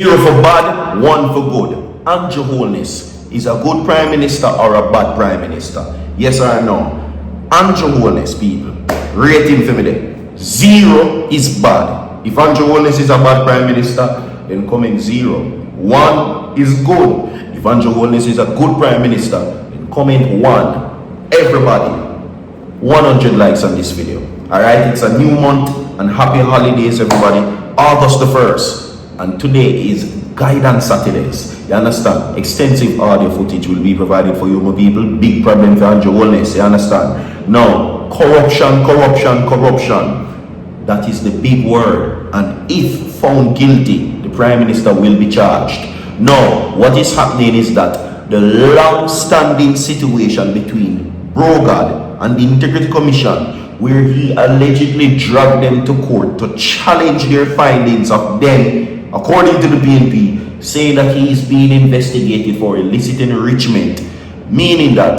Zero for bad, one for good. Andrew Holness is a good prime minister or a bad prime minister? Yes or no? Andrew Holness, people, rate him for me there. 0 is bad. If Andrew Holness is a bad prime minister, then comment 0. 1 is good. If Andrew Holness is a good prime minister, then comment 1. Everybody, 100 likes on this video. Alright, it's a new month and happy holidays, everybody. August the 1st. And today is Guidance Saturdays. You understand? Extensive audio footage will be provided for you, my people. Big problem for Andrew Holness. You understand? Now, corruption. That is the big word. And if found guilty, the Prime Minister will be charged. Now, what is happening is that the long-standing situation between D3ÂD and the Integrity Commission, where he allegedly dragged them to court to challenge their findings of them, according to the PNP, saying that he is being investigated for illicit enrichment, meaning that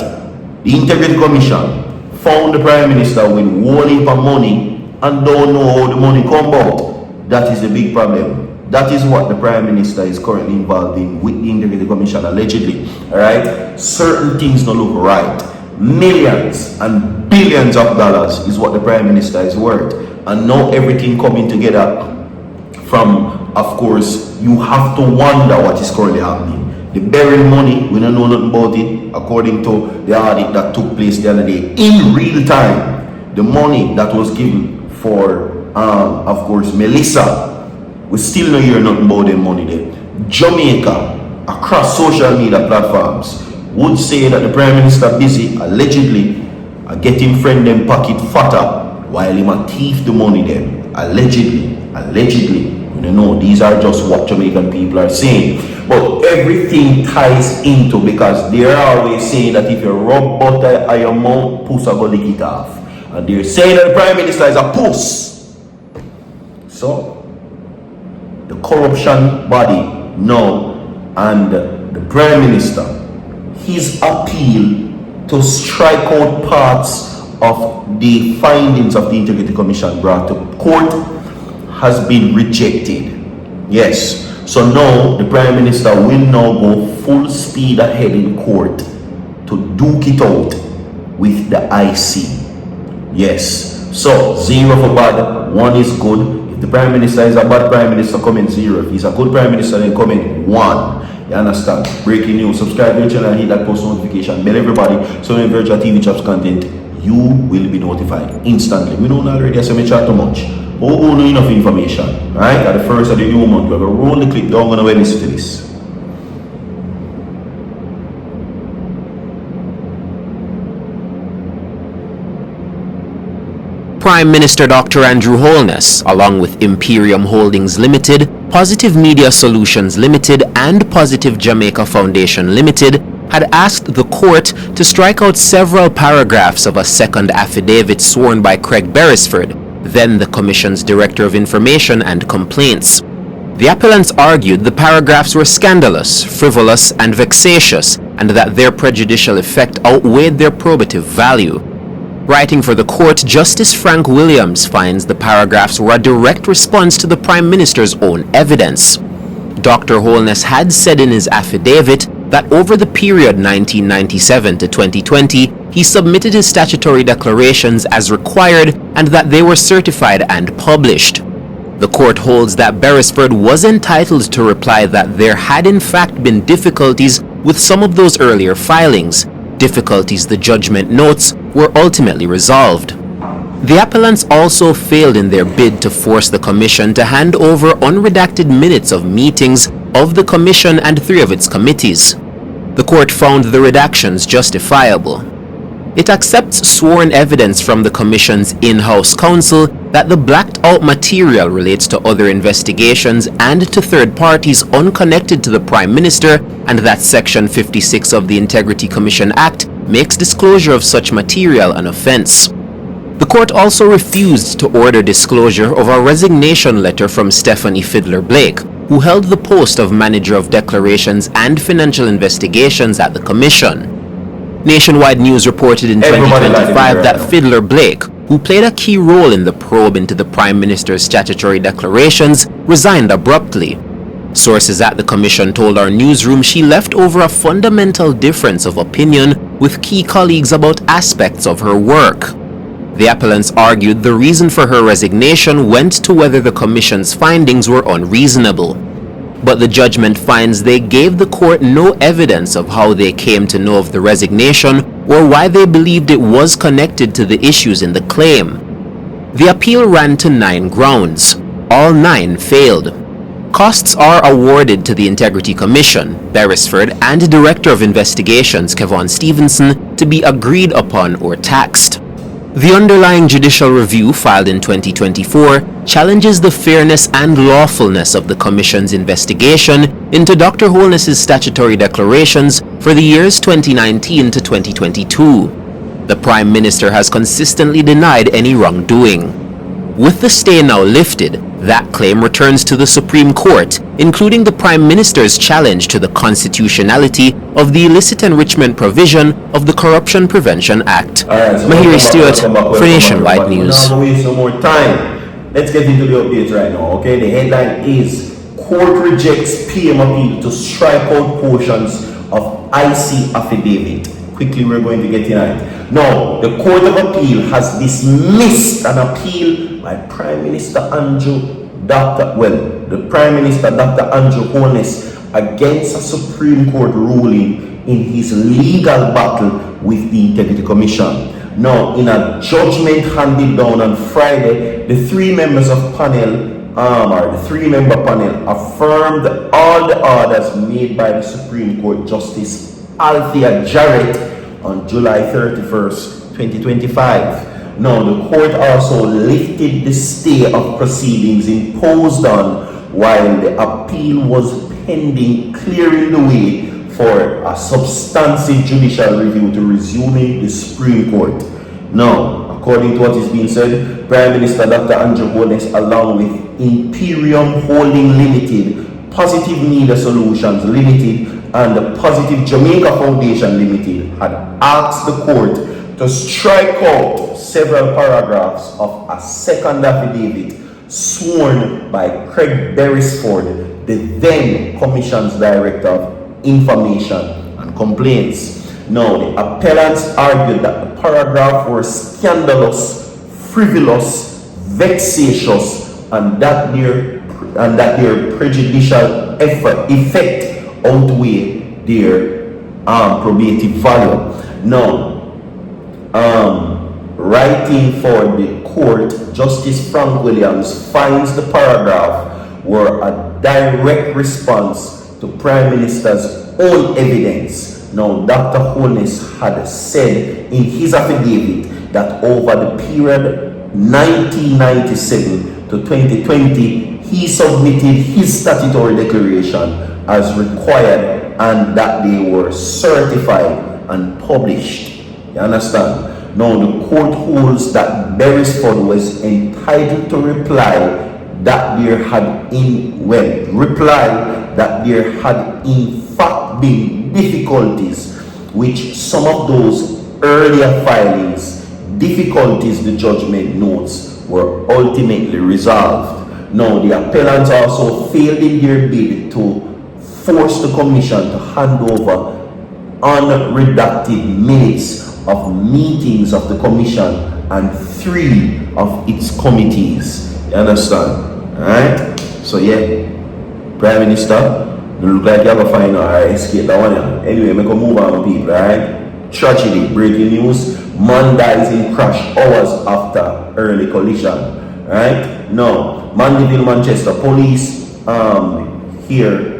the Integrity Commission found the Prime Minister with whole heap of money and don't know how the money come about. That is a big problem. That is what the Prime Minister is currently involved in with the Integrity Commission, allegedly. Alright? Certain things don't look right. Millions and billions of dollars is what the Prime Minister is worth. And now everything coming together from, of course, you have to wonder what is currently happening. The buried money, we don't know nothing about it, according to the audit that took place the other day. In real time, the money that was given for, of course, Melissa, we still don't hear nothing about the money there. Jamaica, across social media platforms, would say that the Prime Minister busy, allegedly, getting friend them pocket fatter, while he might thief the money there. Allegedly. You know, these are just what Jamaican people are saying. But everything ties into, because they're always saying that if you rub butter on your mouth, puss are going to lick it off. And they're saying that the Prime Minister is a puss. So, the corruption body now and the Prime Minister, his appeal to strike out parts of the findings of the Integrity Commission brought to court has been rejected. Yes. So now the Prime Minister will now go full speed ahead in court to duke it out with the IC. Yes. So 0 for bad, 1 is good. If the Prime Minister is a bad Prime Minister, comment 0. If he's a good Prime Minister, then comment 1. You understand? Breaking news. Subscribe to the channel and hit that post notification bell, everybody. So when Virtual TV Chops content, you will be notified instantly. We know already, so I chat too much. Oh, no enough information. Alright? At the first of the new month, we're going to roll the clip down and listen to this. Prime Minister Dr. Andrew Holness, along with Imperium Holdings Limited, Positive Media Solutions Limited, and Positive Jamaica Foundation Limited, had asked the court to strike out several paragraphs of a second affidavit sworn by Craig Beresford, then the Commission's Director of Information and Complaints. The appellants argued the paragraphs were scandalous, frivolous, and vexatious, and that their prejudicial effect outweighed their probative value. Writing for the court, Justice Frank Williams finds the paragraphs were a direct response to the Prime Minister's own evidence. Dr. Holness had said in his affidavit that over the period 1997 to 2020, he submitted his statutory declarations as required and that they were certified and published. The court holds that Beresford was entitled to reply that there had in fact been difficulties with some of those earlier filings. Difficulties, the judgment notes, were ultimately resolved. The appellants also failed in their bid to force the Commission to hand over unredacted minutes of meetings of the Commission and 3 of its committees. The court found the redactions justifiable. It accepts sworn evidence from the Commission's in-house counsel that the blacked-out material relates to other investigations and to third parties unconnected to the Prime Minister, and that Section 56 of the Integrity Commission Act makes disclosure of such material an offense. The court also refused to order disclosure of a resignation letter from Stephanie Fiddler-Blake, who held the post of Manager of Declarations and Financial Investigations at the Commission. Nationwide News reported in 2025 that Fiddler-Blake, who played a key role in the probe into the Prime Minister's statutory declarations, resigned abruptly. Sources at the commission told our newsroom she left over a fundamental difference of opinion with key colleagues about aspects of her work. The appellants argued the reason for her resignation went to whether the commission's findings were unreasonable. But the judgment finds they gave the court no evidence of how they came to know of the resignation or why they believed it was connected to the issues in the claim. The appeal ran to 9 grounds. All 9 failed. Costs are awarded to the Integrity Commission, Beresford, and Director of Investigations, Kevon Stevenson, to be agreed upon or taxed. The underlying judicial review filed in 2024 challenges the fairness and lawfulness of the Commission's investigation into Dr. Holness's statutory declarations for the years 2019 to 2022. The Prime Minister has consistently denied any wrongdoing. With the stay now lifted, that claim returns to the Supreme Court, including the Prime Minister's challenge to the constitutionality of the illicit enrichment provision of the Corruption Prevention Act. Mahiri Stewart for Nationwide News. Now waste no more time. Let's get into the update right now, okay? The headline is Court rejects PM appeal to strike out portions of IC affidavit. Quickly, we're going to get in on it. Now, the Court of Appeal has dismissed an appeal by the Prime Minister Dr. Andrew Holness against a Supreme Court ruling in his legal battle with the Integrity Commission. Now, in a judgment handed down on Friday, the 3 members of the 3-member panel affirmed all the orders made by the Supreme Court Justice Althea Jarrett on July 31st, 2025. Now, the court also lifted the stay of proceedings imposed on while the appeal was pending, clearing the way for a substantive judicial review to resume in the Supreme Court. Now, according to what is being said, Prime Minister Dr. Andrew Holness, along with Imperium Holding Limited, Positive Media Solutions Limited, and the Positive Jamaica Foundation Limited, had asked the court to strike out several paragraphs of a second affidavit sworn by Craig Beresford, the then Commission's Director of Information and Complaints. Now, the appellants argued that the paragraph were scandalous, frivolous, vexatious, and that their prejudicial effect outweigh their probative value. Now, writing for the court, Justice Frank Williams finds the paragraph were a direct response to Prime Minister's own evidence. Now, Dr. Holness had said in his affidavit that over the period 1997 to 2020, he submitted his statutory declaration as required and that they were certified and published. You understand? Now, the court holds that Beresford was entitled to reply that there had in fact been difficulties, which some of those earlier filings, difficulties the judgment notes, were ultimately resolved. Now, the appellants also failed in their bid to force the commission to hand over unredacted minutes of meetings of the commission and 3 of its committees. You understand? Alright? So yeah, Prime Minister, you look like you're going to find out or escape that one. Anyway, I'm going to move on, people, alright? Tragedy, breaking news. Man dies in crash hours after early collision. Right? Now, Mandeville, Manchester police here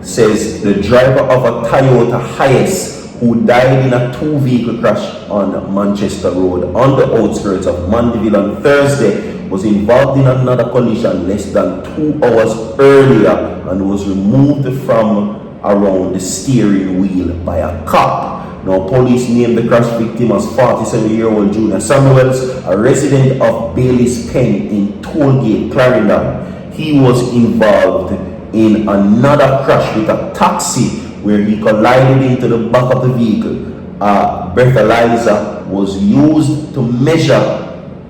says the driver of a Toyota Hiace who died in a 2-vehicle crash on Manchester Road on the outskirts of Mandeville on Thursday was involved in another collision less than 2 hours earlier and was removed from around the steering wheel by a cop. Now, police named the crash victim as 47-year-old Junior Samuels, a resident of Bailey's Pen in Tollgate, Clarendon. He was involved in another crash with a taxi where he collided into the back of the vehicle. A breathalyzer was used to measure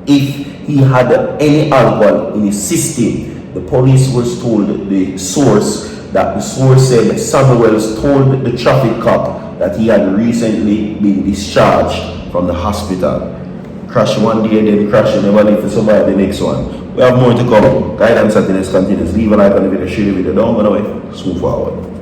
if he had any alcohol in his system. The police was told the source that the source said Samuels told the traffic cop that he had recently been discharged from the hospital. Crash one day, then crash, and never live to survive the next one. We have more to come. Guidance Happiness continues. Leave a like on the video, share the video, don't go away. Smooth forward.